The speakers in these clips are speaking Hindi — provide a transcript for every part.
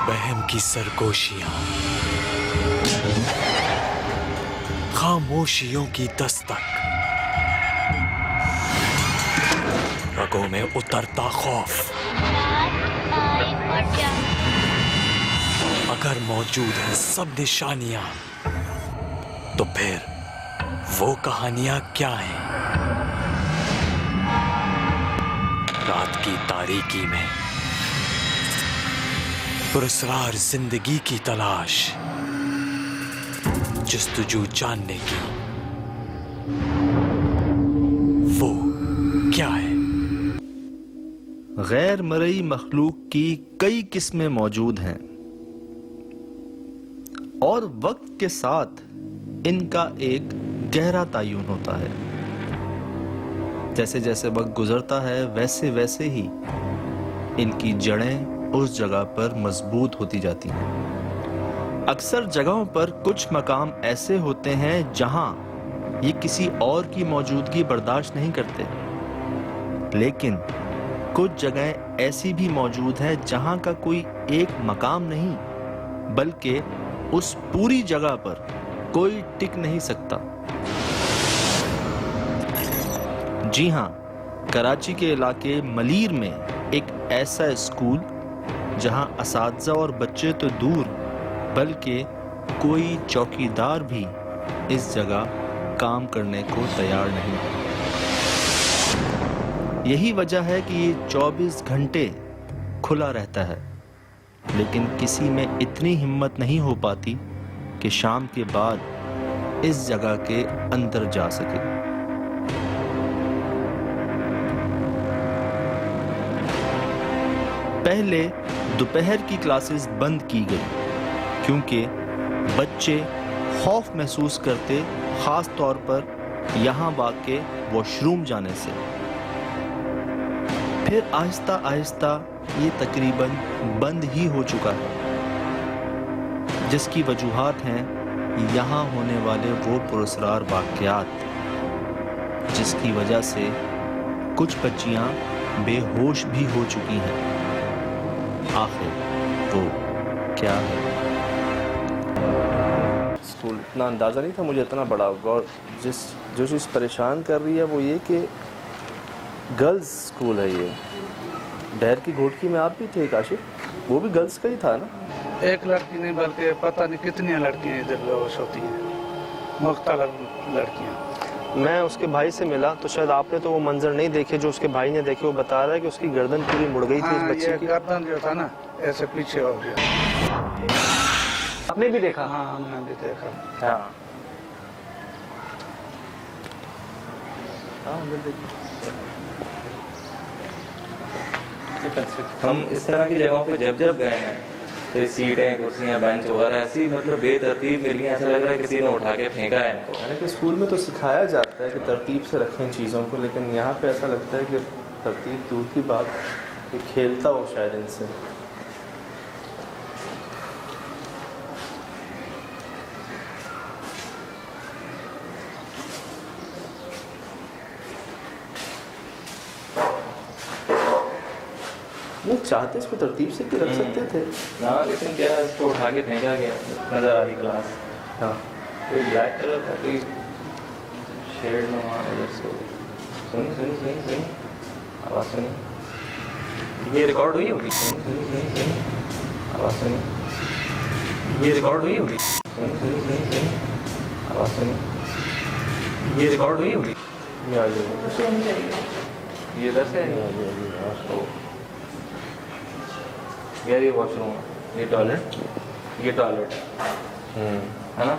बहम की सरगोशियां, खामोशियों की दस्तक, रगों में उतरता खौफ। अगर मौजूद हैं सब निशानियां, तो फिर वो कहानियां क्या हैं? रात की तारीकी में पुरस्कार जिंदगी की तलाश, जस्तजू जानने की, वो क्या है? गैर मरई मखलूक की कई किस्में मौजूद हैं और वक्त के साथ इनका एक गहरा तायुन होता है। जैसे जैसे वक्त गुजरता है वैसे वैसे ही इनकी जड़ें उस जगह पर मजबूत होती जाती हैं। अक्सर जगहों पर कुछ मकाम ऐसे होते हैं जहां ये किसी और की मौजूदगी बर्दाश्त नहीं करते, लेकिन कुछ जगहें ऐसी भी मौजूद है जहां का कोई एक मकाम नहीं बल्कि उस पूरी जगह पर कोई टिक नहीं सकता। जी हां, कराची के इलाके मलीर में एक ऐसा स्कूल जहां असातिज़ा और बच्चे तो दूर बल्कि कोई चौकीदार भी इस जगह काम करने को तैयार नहीं। यही वजह है कि ये 24 घंटे खुला रहता है, लेकिन किसी में इतनी हिम्मत नहीं हो पाती कि शाम के बाद इस जगह के अंदर जा सके। पहले दोपहर की क्लासेस बंद की गई क्योंकि बच्चे खौफ महसूस करते, खास तौर पर यहाँ वाक़े वॉशरूम जाने से। फिर आहिस्ता आहिस्ता ये तकरीबन बंद ही हो चुका है, जिसकी वजूहात हैं यहाँ होने वाले वो पुरस्कार वाक़यात जिसकी वजह से कुछ बच्चियाँ बेहोश भी हो चुकी हैं। आखिर वो क्या है? स्कूल इतना अंदाज़ा नहीं था मुझे इतना बड़ा होगा, और जो चीज़ परेशान कर रही है वो ये कि गर्ल्स स्कूल है ये। डहर की घोटकी में आप भी थे काशिफ, वो भी गर्ल्स का ही था ना? एक लड़की नहीं बल्कि पता नहीं कितनी लड़कियां इधर बेहोश होती हैं, मुख्तलिफ लड़कियां। मैं उसके भाई से मिला तो शायद आपने तो वो मंजर नहीं देखे जो उसके भाई ने देखे। वो बता रहा है कि उसकी गर्दन पूरी मुड़ गई थी इस बच्चे की। गर्दन जो था ना ऐसे पीछे हो गया। आपने भी देखा? हाँ, हमने भी देखा। हाँ, हम इस तरह की जगहों पे जब जब गए हैं तो सीटें, कुर्सियां, बेंच वगैरह ऐसी मतलब बेतरतीब मिली, ऐसा लग रहा है किसी ने उठा के फेंका है इनको। हालांकि स्कूल में तो सिखाया जाता है कि तरतीब से रखें चीज़ों को, लेकिन यहाँ पे ऐसा लगता है कि तरतीब दूर की बात, कि खेलता हो शायद इनसे। नहीं चाहते इसको तरतीब से भी रख सकते थे ना, लेकिन क्या इसको उठा के फेंका गया। नजर आ रही क्लास। हाँ, कोई ब्लैक कलर का कोई शेड में वहाँ नजर से। सुनी सुनी सुनी सुनी आवाज़ सुनी। ये रिकॉर्ड हुई होगी। सुनी सुनी सुनी सुनी आवाज़ सुनी। ये रिकॉर्ड हुई होगी। सुनी सुनी सुनी सुनी आवाज़ सुनी। ये रिकॉर्ड हुई होगी। ये आ जाएगा। ये इधर से यार, ये वॉशरूम है, ये टॉयलेट, ये टॉयलेट है ना?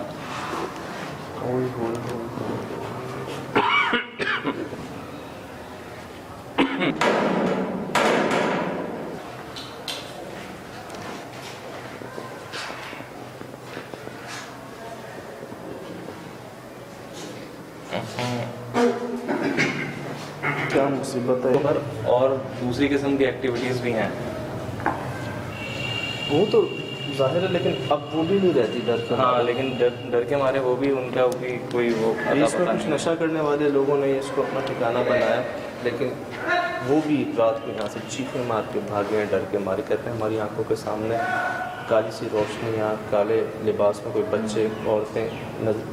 क्या मुसीबत है। पर और दूसरी किस्म की एक्टिविटीज़ भी हैं। वो तो जाहिर है, लेकिन अब वो भी नहीं रहती डर के। हाँ, लेकिन डर के मारे वो भी उनका भी कोई वो इसमें कुछ नशा करने वाले लोगों ने इसको अपना ठिकाना बनाया, लेकिन वो भी रात को यहाँ से चीखें मार के भागे, डर के मारे। कहते हैं हमारी आंखों के सामने काली सी रोशनी, यहाँ काले लिबास में कोई बच्चे औरतें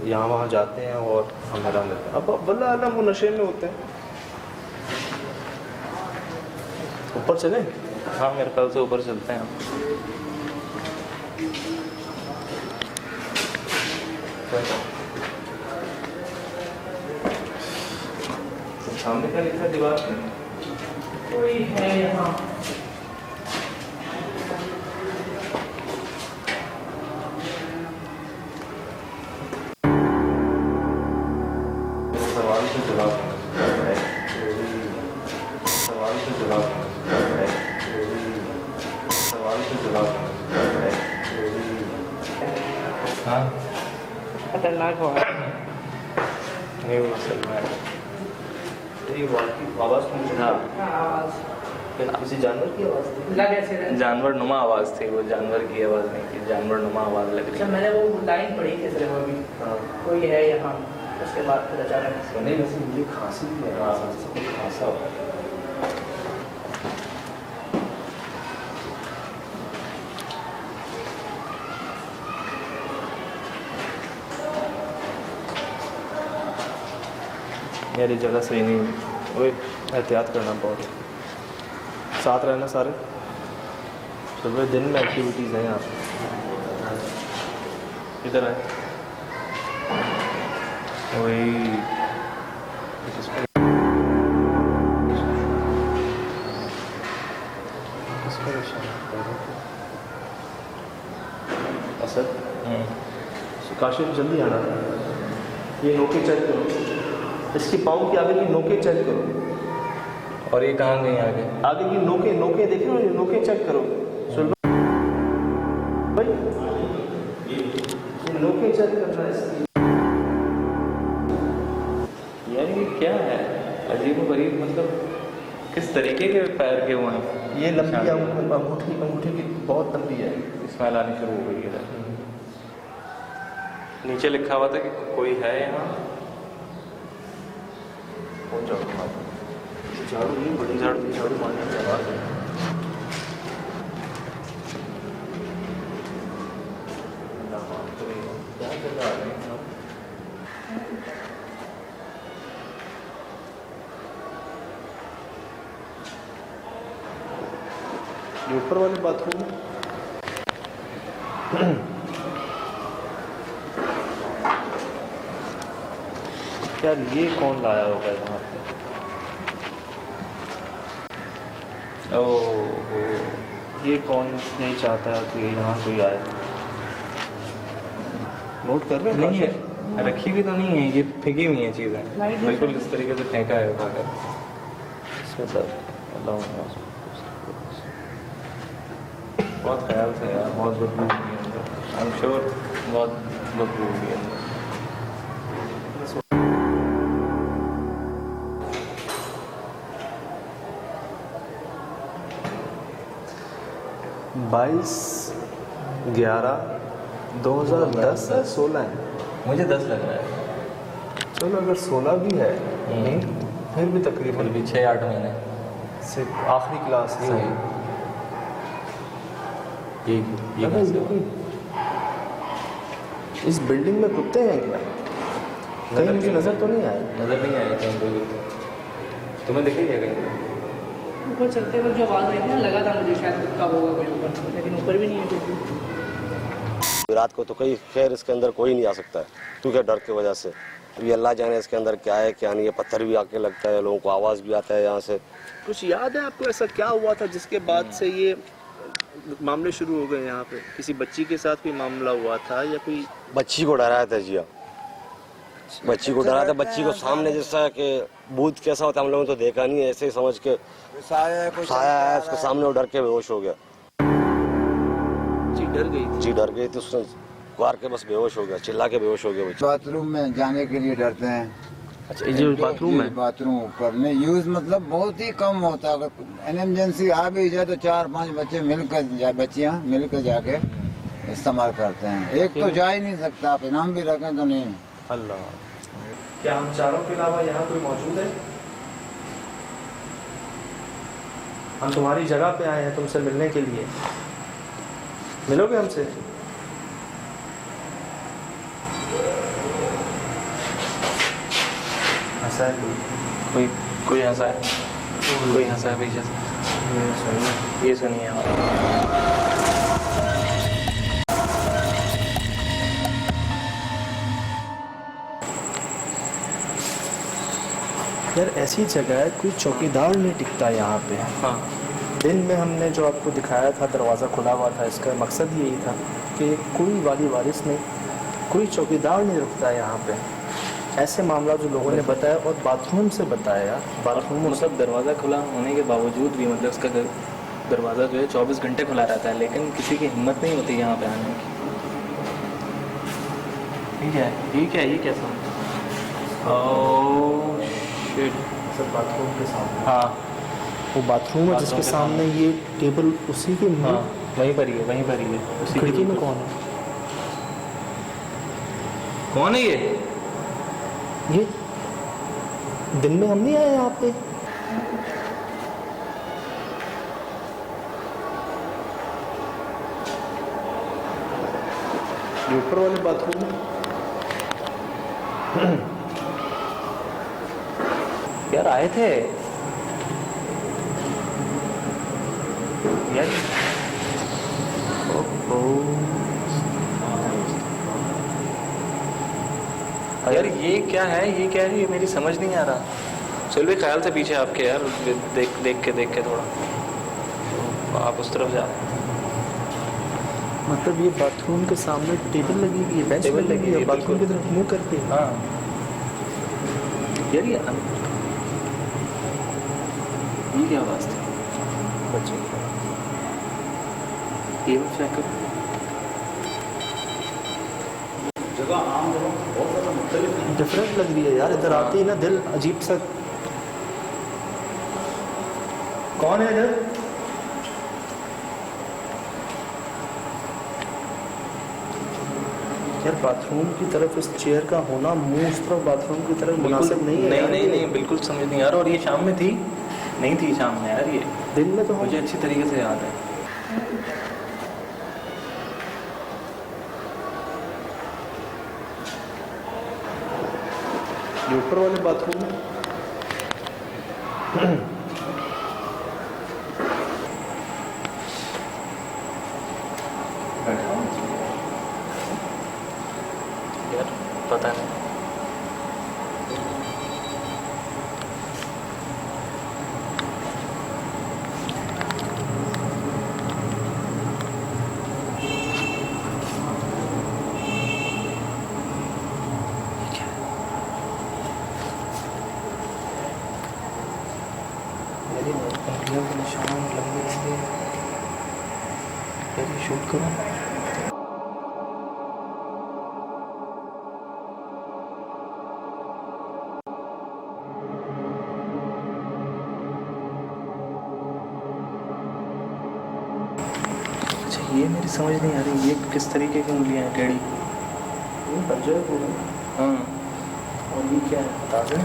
यहाँ वहाँ जाते हैं और हम हैरान रहते हैं। अब वल्लाह आलम वो नशे में होते हैं। ऊपर चले? हाँ मेरे ख्याल से ऊपर चलते हैं। सामने क्या लिखा है दीवार पे? कोई है यहाँ। सवाल के जवाब है। सवाल के जवाब है। सवाल के जवाब है। हाँ खतरनाक हुआ नहीं वो असल में ये आवाज़ कौन सी? आवाज किसी जानवर की आवाज़ थी? लग ऐसे रहे। जानवर नुमा आवाज़ थी, वो जानवर की आवाज़ नहीं थी, जानवर नुमा आवाज़ लग रही अच्छा, मैंने वो लाइन पढ़ी थी सिर्फ अभी, हाँ। कोई है यहाँ, उसके बाद फिर अचानक से नहीं वैसे मुझे खांसी भी है। हाँ कुछ खांसा हो। यार ये जगह सही नहीं। ओए एहतियात करना बहुत, साथ रहना सारे। सुबह दिन में एक्टिविटीज़ हैं यहाँ पे। इधर आए। वही असद काशिफ जल्दी आना। ये नोके चेक करो, इसकी पाँव के आगे की नोके चेक करो। और ये कहाँ गई आगे? आगे की नोके नोके देख रहे हो, ये नोके चेक करो। सुन लो भाई, ये नोके चेक करना है इसकी। यार ये क्या है, अजीब गरीब, मतलब किस तरीके के पैर के हुए हैं? ये लंबी अंगूठी की बहुत लंबी है। स्मेल आनी शुरू हो गई है। नीचे लिखा हुआ था कि कोई है यहाँ। कौन झाड़ू नहीं, बड़ी झाड़ू मारने की आवाज़ है। क्या कर रहा है? ये ऊपर वाले बाथरूम में यार ये कौन लाया होगा यहाँ पे? ओह ये कौन नहीं चाहता है कि यहाँ कोई आए? नोट कर रहे हैं? नहीं है, रखी भी तो नहीं है, ये फेंकी हुई है चीज़ें, बिल्कुल इस तरीके से फेंका है उठाकर। इसमें सर अल्लाह बहुत ख्याल से यार, बहुत बदबू होगी अंदर, आई एम श्योर बहुत बदबू होगी अंदर। 22/11/2010 है, 16 है। मुझे 10 लग रहा है। चलो अगर 16 भी है फिर भी फिर तकरीबन भी 6-8 महीने से आखिरी क्लास ही है। ये अबे इस बिल्डिंग में कुत्ते हैं क्या? कहीं मुझे नजर तो नहीं आया। नजर नहीं आया कहीं कोई। तुम्हें दिखे क्या कहीं? ऊपर चलते वक्त जो आवाज़ आई थी ना, लगा था मुझे शायद कुत्ता होगा कोई ऊपर, लेकिन ऊपर भी नहीं है कुछ भी। रात को तो कई खैर इसके अंदर कोई नहीं आ सकता है क्योंकि डर की वजह से। अभी अल्लाह जाने इसके अंदर क्या है क्या नहीं है। पत्थर भी आके लगता है, लोगों को आवाज़ भी आता है यहाँ से। कुछ याद है आपको ऐसा क्या हुआ था जिसके बाद से ये मामले शुरू हो गए यहाँ पे? किसी बच्ची के साथ कोई मामला हुआ था या कोई? बच्ची को डराया था जिया, बच्ची को डराया था। बच्ची को सामने जैसा कि भूत कैसा होता है हम लोगों ने तो देखा नहीं है, ऐसे ही समझ के साया है उसके सामने, वो डर के बेहोश हो गया। जी डर गई थी? जी डर गई थी, उसने मार के बस बेहोश हो गया, चिल्ला के बेहोश हो गया बच्ची। बाथरूम में जाने के लिए डरते हैं। अच्छा, ये बाथरूम है? बाथरूम ऊपर में यूज मतलब बहुत ही कम होता है। अगर इमरजेंसी आ भी जाए तो 4-5 बच्चे बच्चियां मिलकर जाके इस्तेमाल करते हैं। एक तो जा ही नहीं सकता, आप इनाम भी रखें तो नहीं। अल्लाह, क्या हम चारों के अलावा यहाँ कोई मौजूद है? हम तुम्हारी जगह पे आए हैं तुमसे मिलने के लिए, मिलोगे हमसे? हंसा है कोई हंसा है, कोई हंसा है पीछे से। ये सुनिए यार ऐसी जगह है, कोई चौकीदार नहीं टिकता यहाँ पे। हाँ दिन में हमने जो आपको दिखाया था दरवाज़ा खुला हुआ था, इसका मकसद यही था कि कोई वाली वारिस नहीं, कोई चौकीदार नहीं रुकता है यहाँ पे। ऐसे मामला जो लोगों ने बताया और बाथरूम से बताया, बाथरूम मतलब दरवाज़ा खुला होने के बावजूद भी मतलब उसका दरवाज़ा जो है 24 घंटे खुला रहता है, लेकिन किसी की हिम्मत नहीं होती यहाँ पे आने की। ठीक है ये कैसा? ओह शिट, सब बाथरूम के सामने। हाँ वो बाथरूम है जिसके सामने ये टेबल उसी के हाँ वहीं पर ही है उसी खिड़की में कौन कौन है ये? ये दिन में हम नहीं आए यहाँ पे। ये ऊपर वाले बाथरूम में यार आए थे यार। यार ये क्या है, ये मेरी समझ नहीं आ रहा। चल भी ख्याल से पीछे आपके यार, देख के थोड़ा आप उस तरफ जा। मतलब ये बाथरूम के सामने टेबल लगी हुई है, बेंच लगी हुई है, बाथरूम की तरफ मुंह करके। हाँ यार ये क्या आवाज़ थी? बच्चे ये चेक करो। डिफरेंट लग रही है यार, इधर आते ही ना दिल अजीब सा। कौन है इधर? यार बाथरूम की तरफ इस चेयर का होना, मुंह उस तरफ बाथरूम की तरफ मुनासिब नहीं है। नहीं बिल्कुल समझ नहीं आ रहा। और ये शाम में थी नहीं थी शाम में यार, ये दिन में तो मुझे अच्छी तरीके से याद है। ये ऊपर वाले बाथरूम में यार पता नहीं। उंगलियों के निशान लंबे लंबे। यार ये शूट करो। अच्छा ये मेरी समझ नहीं आ रही, ये किस तरीके की उंगलियां हैं टेढ़ी? ये पंजा पूरा। हाँ और ये क्या है ताज़ा?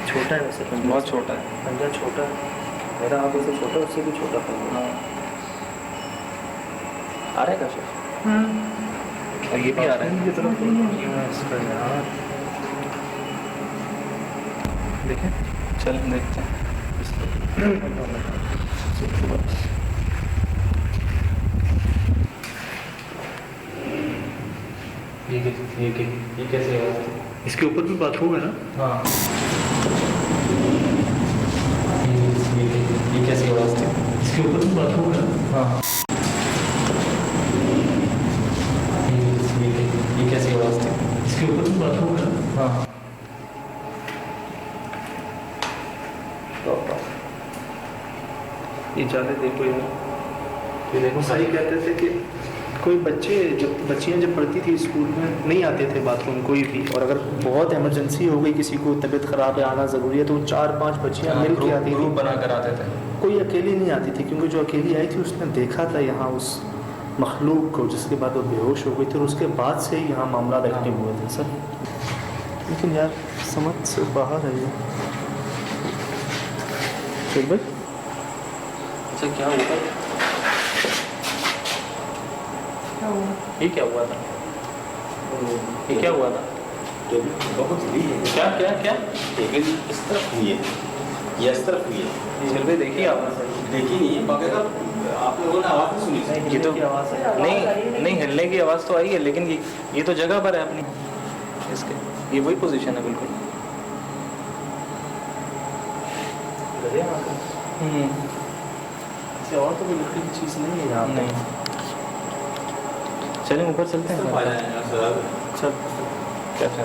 छोटा है वैसे पंजा, बहुत छोटा है। पंजा छोटा है मेरा, आप वैसे छोटा, उससे भी छोटा पंजा। हाँ आ रहा है काशिफ? और ये भी आ रहा है की तरफ इसका यार देखें। चल देखते हैं। ये कैसे है? इसके ऊपर भी बाथरूम है ना? हाँ ये कैसी आवाज़ थी? इसके ऊपर भी बाथरूम है ना? हाँ ये कैसी आवाज़ थी? इसके ऊपर भी बाथरूम है ना? हाँ ये जाने देखो यार, ये देखो सही कहते थे कि कोई बच्चियाँ जब पढ़ती थी स्कूल में नहीं आते थे बाथरूम कोई भी, और अगर बहुत इमरजेंसी हो गई, किसी को तबीयत ख़राब है, आना ज़रूरी है, तो 4-5 बच्चियाँ मिल के आती थी, बना कर आते थे। कोई अकेली नहीं आती थी, क्योंकि जो अकेली आई थी उसने देखा था यहाँ उस मखलूक को, जिसके बाद वो बेहोश हो गई थी, और उसके बाद से ही यहाँ मामला एक्टिव हुए थे सर। लेकिन यार समझ से बाहर है ये। फिर भाई अच्छा क्या हुआ? ये क्या हुआ था? ये क्या हुआ था? बहुत हुई है। क्या क्या क्या? टेबल इस तरफ हुई है, ये इस तरफ हुई है। फिर भी देखिए आप देखी नहीं है बगैर आप लोगों ने आवाज़ नहीं सुनी। ये तो नहीं हिलने की आवाज़ तो आई है, लेकिन ये तो जगह पर है अपनी इसके, ये वही पोजीशन है बिल्कुल। और तो कोई लकड़ी की चीज़ नहीं है यहाँ नहीं, चलें ऊपर चलते हैं। चल कैसे?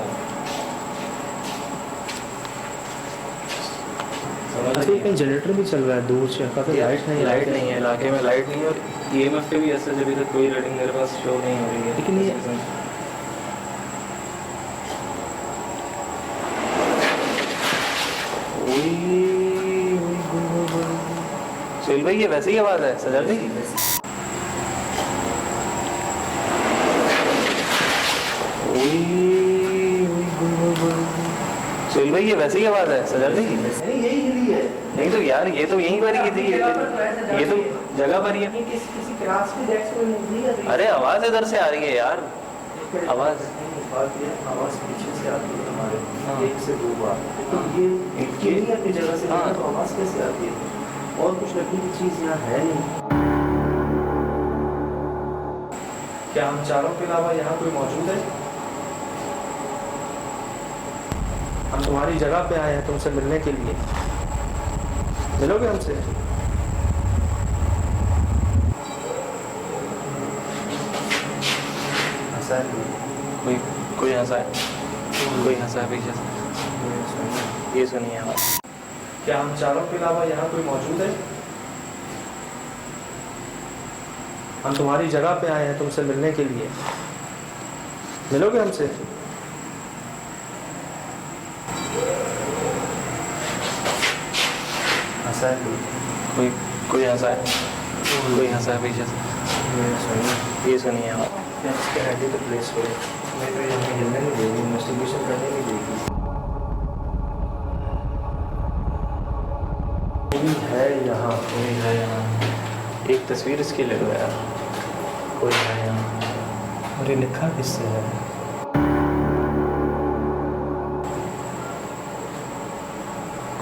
अच्छा कहीं जनरेटर भी चल रहा है दूर से, काफ़ी लाइट नहीं है इलाके में, लाइट नहीं है। और EMF पे भी ऐसे अभी तक कोई रीडिंग मेरे पास शो नहीं हो रही है। लेकिन ये सुहेल भाई ये वैसे ही आवाज़ है सजल भाई? सुहेल भाई ये वैसे ही आवाज़ है सजल भाई? यही हिली है। नहीं तो यार ये तो यहीं पर ही थी, ये तो जगह पर ही है। किसी क्लास में डेस्क में नहीं है। अरे आवाज़ इधर से आ रही है यार, आवाज़ आवाज़ पीछे से आती है हमारे एक से दो बार, तो ये अपनी जगह से हाँ। तो आवाज़ कैसे आती है? और कुछ लकड़ी की चीज़ यहाँ है नहीं। क्या हम चारों के अलावा यहाँ कोई मौजूद है? हम तुम्हारी जगह पे आए हैं तुमसे मिलने के लिए, मिलोगे हमसे? हंसा है कोई हंसा है, कोई हंसा है पीछे से। ये सुनिए आवाज़। क्या हम चारों के अलावा यहाँ कोई मौजूद है? हम तुम्हारी जगह पे आए हैं तुमसे मिलने के लिए, मिलोगे हमसे? हंसा है कोई हंसा है, कोई हंसा है पीछे से। ये सुनिए आवाज़। इसके हैंडी तो प्लेस हो, मैं तो यहाँ हिलने नहीं देगी, इन्वेस्टिगेशन करने नहीं देगी। कोई है यहाँ, कोई है यहाँ, एक तस्वीर इसकी ले लो यार। कोई है यहाँ। और ये लिखा किससे है?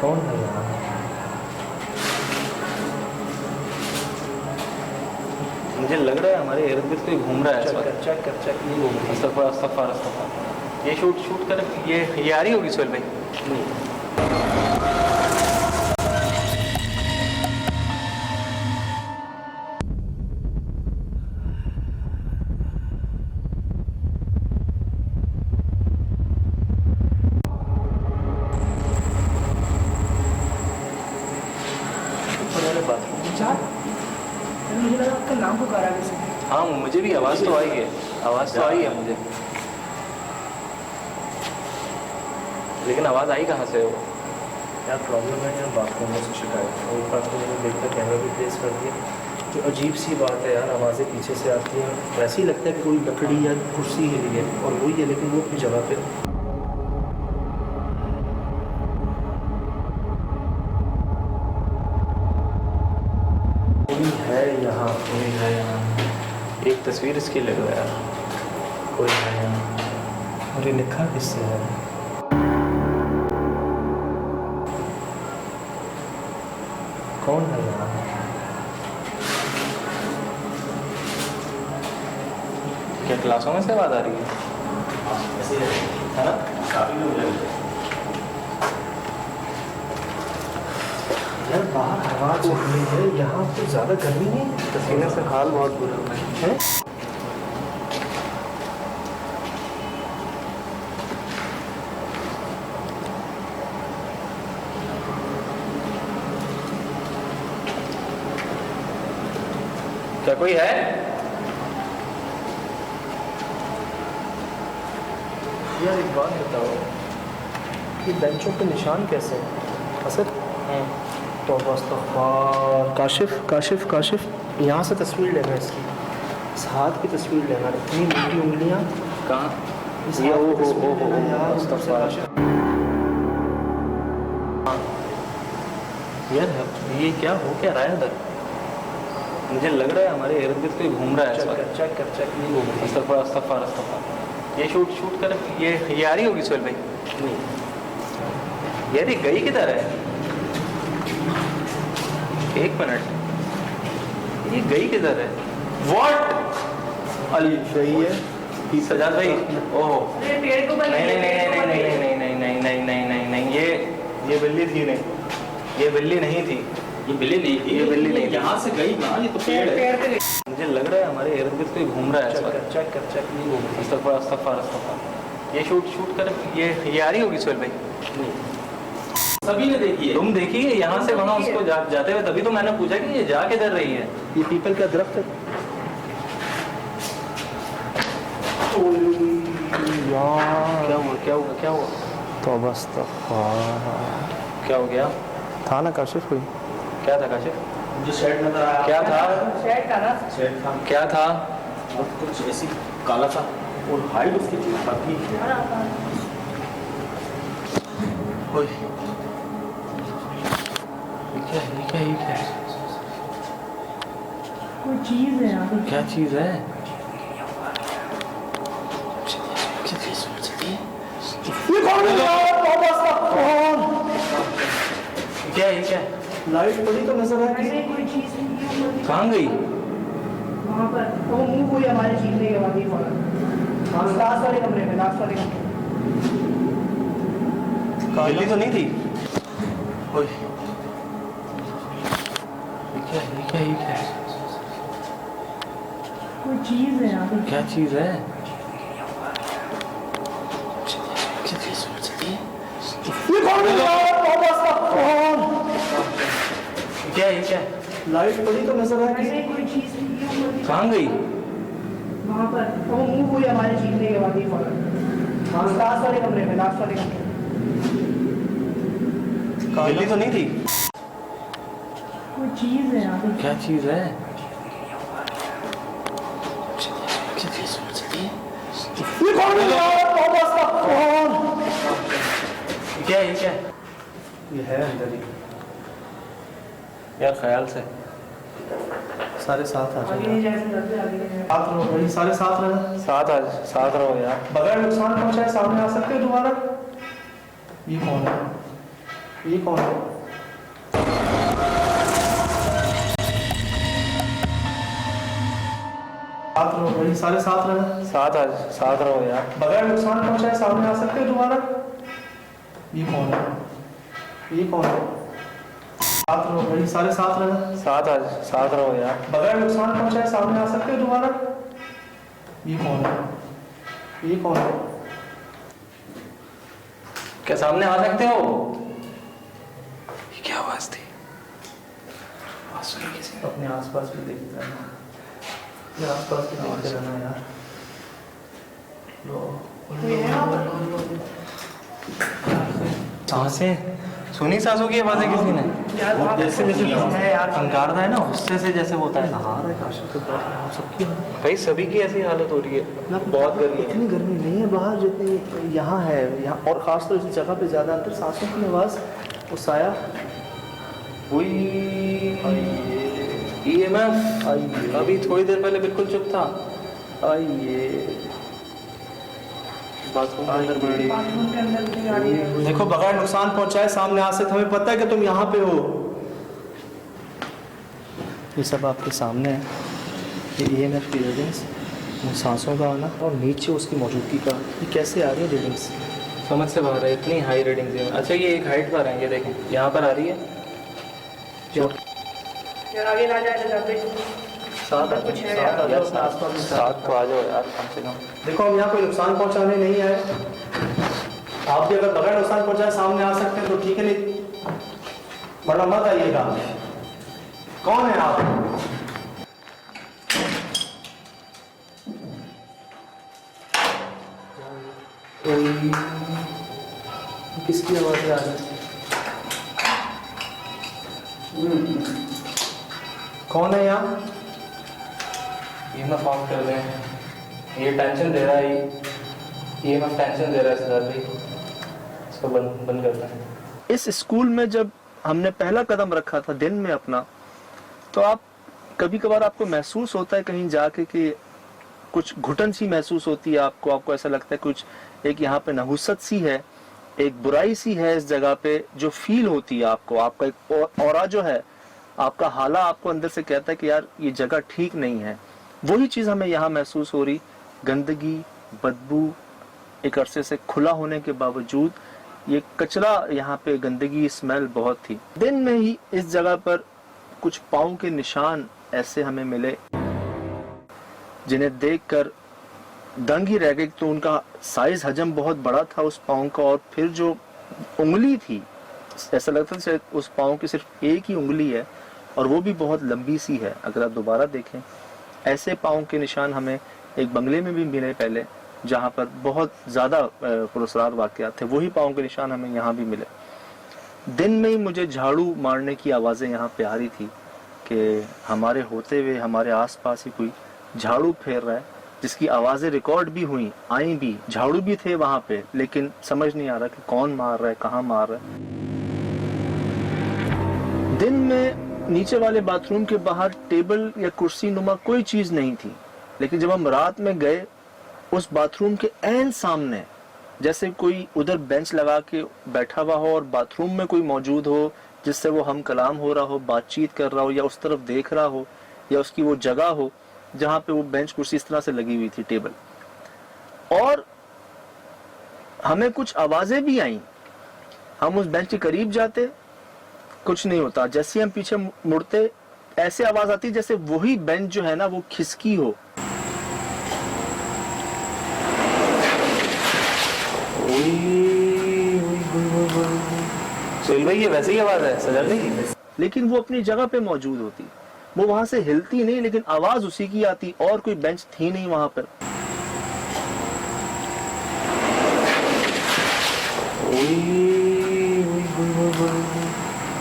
कौन है यहाँ? मुझे लग रहा है हमारे इर्द गिर्द कोई घूम रहा है इस वक्त। चेक कर ये घूम रही है। अस्तगफुर। ये शूट कर, ये आ रही होगी सुहेल भाई? मुझे लगा आपका नाम पुकारा किसी ने। हाँ मुझे भी आवाज़ तो आई है, आवाज़ तो आई है मुझे, लेकिन आवाज़ आई कहाँ से? वो क्या प्रॉब्लम है यार, बाथरूम से शिकायत और ऊपर तो मैंने देखकर कैमरा भी प्लेस कर दिया। तो अजीब सी बात है यार, आवाज़ें पीछे से आती हैं, वैसे ही लगता है कि कोई लकड़ी या कुर्सी हिली है और वही है, लेकिन वो अपनी जगह पे। कोई है यहाँ, कोई है यहाँ, एक तस्वीर इसकी ले लो यार। कोई है यहाँ। और ये लिखा किससे है? कौन है यहाँ? क्या क्लासों में से आवाज़ आ रही है? है ना? काफ़ी लोग लगे यार बाहर हवा चल रही है, यहाँ तो ज़्यादा गर्मी नहीं है, पसीने से हाल बहुत बुरा है। क्या कोई है? यार एक बात बताओ, ये बेंचों पे निशान कैसे हैं? असद तो अस्तग़फ़ार, काशिफ यहाँ से तस्वीर लेना इसकी, इस हाथ की तस्वीर लेना, इतनी मोटी उंगलियाँ कहाँ? इस ये हाथ की ओ तस्वीर लेना यार, अस्तग़फ़ार। यार ये क्या हो क्या रहा है इधर? मुझे लग रहा है हमारे इर्द गिर्द कोई घूम रहा है इस वक्त। चेक कर नहीं घूम रही। अस्तगफुरुल्लाह। ये शूट कर, ये आ रही होगी सोहेल भाई? नहीं यार, ये गई किधर है? एक मिनट, ये गई किधर है? व्हाट अली सही है सजाद भाई? ओहो अरे पेड़ को नहीं नहीं नहीं नहीं नहीं नहीं नहीं नहीं नहीं नहीं नहीं नहीं, ये बिल्ली थी नहीं, ये बिल्ली नहीं थी, ये बिल्ली नहीं थी, ये बिल्ली नहीं थी। यहाँ से गई ना, ये तो पेड़ है। पेड़ पे मुझे लग रहा है हमारे इर्द गिर्द कोई घूम रहा है इस वक्त। चेक नहीं घूम रही। अस्तगफुरुल्लाह। ये शूट कर, ये आ रही होगी सोहेल भाई? सभी ने देखी है। तुम देखी है यहाँ से वहाँ उसको जाते हुए, तभी तो मैंने पूछा कि ये जा किधर रही है। ये पीपल का दरख्त है। क्या हुआ? तो बस तो क्या हो गया? था ना काशिफ कोई? क्या था काशिफ? जो शेड नजर आया, क्या था? शेड का ना, शेड था, क्या था? और कुछ ऐसी काला था और हाइट उसकी थी काफी। ओए, ये क्या? कोई चीज है यहाँ पे। क्या चीज है? क्या है? क्या लाइट पड़ी तो नजर आ ऐसे कोई चीज है कहाँ गई? वहाँ पर, तो वो मूव हुई हमारे चीखने के बाद ही फौरन। लास्ट वाले कमरे में, लास्ट वाले कमरे में। बिल्ली तो नहीं थी? ओए, ये क्या? कोई चीज है यहाँ पे। क्या चीज है? क्या? लाइट पड़ी तो नजर आ ऐसे कोई चीज है कहाँ गई? वहाँ पर, तो वो मूव हुई हमारे चीखने के बाद ही फौरन। लास्ट वाले कमरे में, लास्ट वाले कमरे में। बिल्ली तो नहीं थी? कोई चीज है यहाँ पे। क्या चीज है? क्या? ये है अंदर ही। यार ख्याल से सारे साथ आ आगे जाए। नहीं जा सकते, आगे नहीं जा साथ रहो भाई, सारे साथ रहना। साथ रहो यार। बगैर नुकसान पहुंचाए सामने आ सकते हो दोबारा। ये कौन है? साथ रहो भाई, सारे साथ रहना। साथ रहो यार। बगैर नुकसान पहुंचाए सामने आ सकते हो दोबारा। ये कौन है? साथ रहो भाई, सारे साथ रहना। साथ रहो यार। बगैर नुकसान पहुंचाए सामने आ सकते हो दोबारा। ये कौन है? क्या सामने आ सकते हो? ये क्या आवाज थी? आवाज सुनी किसी ने? अपने आसपास भी देखते रहना। ये आसपास भी देखते रहना यार। सांसें सुनी? सांसों की आवाजें किसी ने? जैसे यार अंगारदा है ना, उससे से जैसे होता है। भाई सभी की ऐसी हालत हो रही है, बहुत गर्मी है। इतनी गर्मी नहीं है बाहर जितनी यहाँ है। यहाँ और खासतौर इस जगह पे ज़्यादा अंदर सांसों की आवाज़, वो साया। EMF अभी थोड़ी देर पहले बिल्कुल चुप था। आइए बाथरूम के अंदर बैठी। बाथरूम के अंदर भी गाड़ी है। देखो, बगैर नुकसान पहुंचाए सामने आ सकते, हमें पता है कि तुम यहाँ पे हो। ये सब आपके सामने है। ये EMF की रीडिंग्स, वो सांसों का आना और नीचे उसकी मौजूदगी का, ये कैसे आ रही है रीडिंग्स? समझ से बाहर है, इतनी हाई रेटिंग्स है। अच्छा ये एक हाइट पर है, ये देखें यहाँ पर आ रही है। यार आगे ना जाए तो जाते कुछ है यार। साथ तो आ जाओ यार कम से कम। देखो, हम यहाँ कोई नुकसान पहुंचाने नहीं आए। आप भी अगर बगैर नुकसान पहुंचाए सामने आ सकते हैं तो ठीक है, नहीं वरना मत आइएगा। कौन है आप? किसकी आवाज़ आ रही है? कौन है यहाँ? EMF ऑफ कर दें। ये टेंशन दे रहा है, EMF टेंशन दे रहा है सिद्धार्थ भाई, इसको बंद करते हैं। इस स्कूल में जब हमने पहला कदम रखा था दिन में अपना, तो आप कभी कभार आपको महसूस होता है कहीं जाके कि कुछ घुटन सी महसूस होती है आपको ऐसा लगता है कुछ एक यहाँ पे नहुसत सी है, एक बुराई सी है इस जगह पे जो फील होती है आपको, आपका एक औरा जो है, आपका हाला आपको अंदर से कहता है कि यार ये जगह ठीक नहीं है। वही चीज हमें यहाँ महसूस हो रही, गंदगी, बदबू, एक अरसे से खुला होने के बावजूद ये कचरा, यहाँ पे गंदगी, स्मेल बहुत थी। दिन में ही इस जगह पर कुछ पाँव के निशान ऐसे हमें मिले जिन्हें देखकर दंग ही रह गए। तो उनका साइज हजम बहुत बड़ा था उस पाँव का, और फिर जो उंगली थी ऐसा लगता था उस पाँव की सिर्फ एक ही उंगली है और वो भी बहुत लंबी सी है। अगर आप दोबारा देखें, ऐसे पाँव के निशान हमें एक बंगले में भी मिले पहले, जहाँ पर बहुत ज्यादा पुरस्कार वाकयात थे। वही पाँव के निशान हमें यहाँ भी मिले। दिन में ही मुझे झाड़ू मारने की आवाजें यहाँ पे आ रही थी कि हमारे होते हुए हमारे आसपास ही कोई झाड़ू फेर रहा है, जिसकी आवाजें रिकॉर्ड भी हुई, आई भी, झाड़ू भी थे वहां पे, लेकिन समझ नहीं आ रहा कि कौन मार रहा है, कहाँ मार रहा है। दिन में नीचे वाले बाथरूम के बाहर टेबल या कुर्सी नुमा कोई चीज नहीं थी, लेकिन जब हम रात में गए उस बाथरूम के ऐन सामने जैसे कोई उधर बेंच लगा के बैठा हुआ हो और बाथरूम में कोई मौजूद हो जिससे वो हम कलाम हो रहा हो, बातचीत कर रहा हो, या उस तरफ देख रहा हो, या उसकी वो जगह हो जहां पे वो बेंच कुर्सी इस तरह से लगी हुई थी, टेबल। और हमें कुछ आवाजें भी आई। हम उस बेंच के करीब जाते, कुछ नहीं होता। जैसे हम पीछे मुड़ते, ऐसे आवाज आती जैसे वही बेंच जो है ना वो खिसकी हो। सुहेल भाई, ये वैसे ही आवाज है सजर नहीं, लेकिन वो अपनी जगह पे मौजूद होती, वो वहां से हिलती नहीं, लेकिन आवाज उसी की आती, और कोई बेंच थी नहीं वहां पर।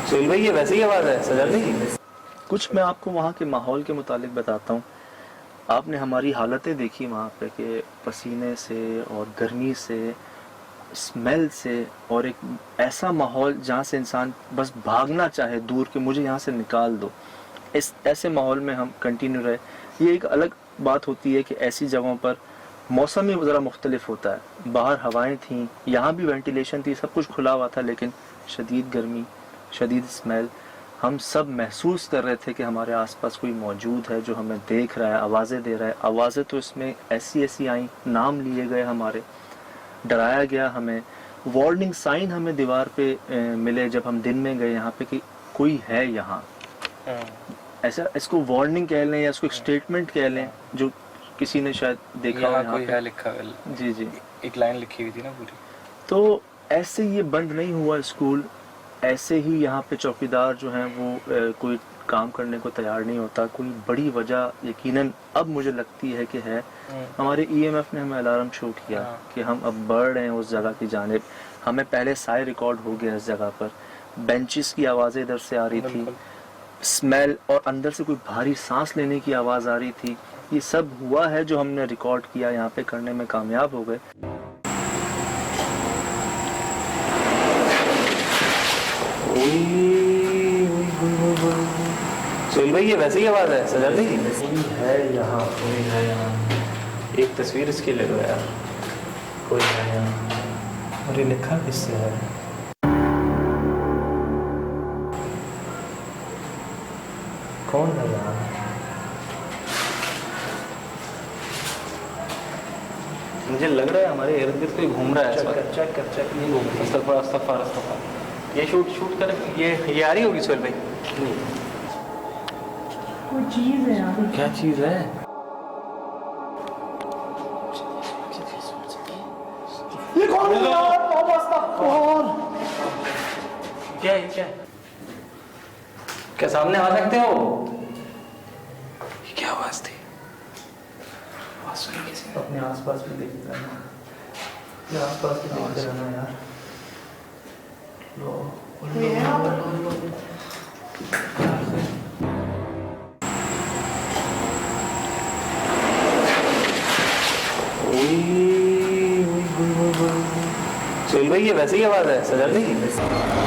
सुहेल भाई, ये वैसे ही आवाज है सजर नहीं। कुछ मैं आपको वहाँ के माहौल के मुतालिक बताता हूँ। आपने हमारी हालतें देखी वहाँ पे कि पसीने से और गर्मी से, स्मेल से, और एक ऐसा माहौल जहाँ से इंसान बस भागना चाहे दूर के, मुझे यहाँ से निकाल दो। इस ऐसे माहौल में हम कंटिन्यू रहे। ये एक अलग बात होती है कि ऐसी जगहों पर मौसम ही ज़रा मुख्तलिफ होता है। बाहर हवाएं थीं, यहाँ भी वेंटिलेशन थी, सब कुछ खुला हुआ था, लेकिन शदीद गर्मी, शदीद स्मेल। हम सब महसूस कर रहे थे कि हमारे आसपास कोई मौजूद है जो हमें देख रहा है, आवाज़ें दे रहा है। आवाज़ें तो इसमें ऐसी ऐसी आई, नाम लिए गए हमारे, डराया गया हमें। वार्निंग साइन हमें दीवार पे मिले जब हम दिन में गए यहाँ पे कि कोई है यहाँ। ऐसा, इसको वार्निंग कह लें या इसको एक स्टेटमेंट कह लें जो किसी ने शायद देखा हो। कोई है लिखा है, जी जी, एक लाइन लिखी हुई थी ना पूरी। तो ऐसे ये बंद नहीं हुआ स्कूल। ऐसे ही यहाँ पे चौकीदार जो हैं वो कोई काम करने को तैयार नहीं होता। कोई बड़ी वजह यकीनन अब मुझे लगती है कि है। हमारे EMF ने हमें अलार्म शो किया कि हम अब बढ़ रहे हैं उस जगह की जानिब। हमें पहले साए रिकॉर्ड हो गया इस जगह पर, बेंचेस की आवाज़ें इधर से आ रही थी, स्मेल, और अंदर से कोई भारी सांस लेने की आवाज़ आ रही थी। ये सब हुआ है जो हमने रिकॉर्ड किया, यहाँ पे करने में कामयाब हो गए। सुहेल भाई, ये वैसे ही आवाज है सजर नहीं। कोई है यहाँ, कोई है यहाँ। एक तस्वीर इसकी ले लो यार। कोई है यहाँ। और ये लिखा किससे है? कौन है यहाँ? मुझे लग रहा है हमारे इर्द गिर्द कोई घूम रहा है। चेक कर ये घूम रही है। अस्तगफुरुल्लाह। ये शूट कर, ये आ रही होगी सुहेल भाई। कोई चीज है यहाँ पे। क्या चीज है? ये कौन है यार? कौन? क्या है, क्या क्या सामने आ सकते हो? क्या आवाज थी? अपने आसपास भी देखते रहना, अपने आसपास भी देखते रहना यार। कोई है यहाँ पर? सुहेल भाई, ये वैसे ही आवाज है सजर नहीं।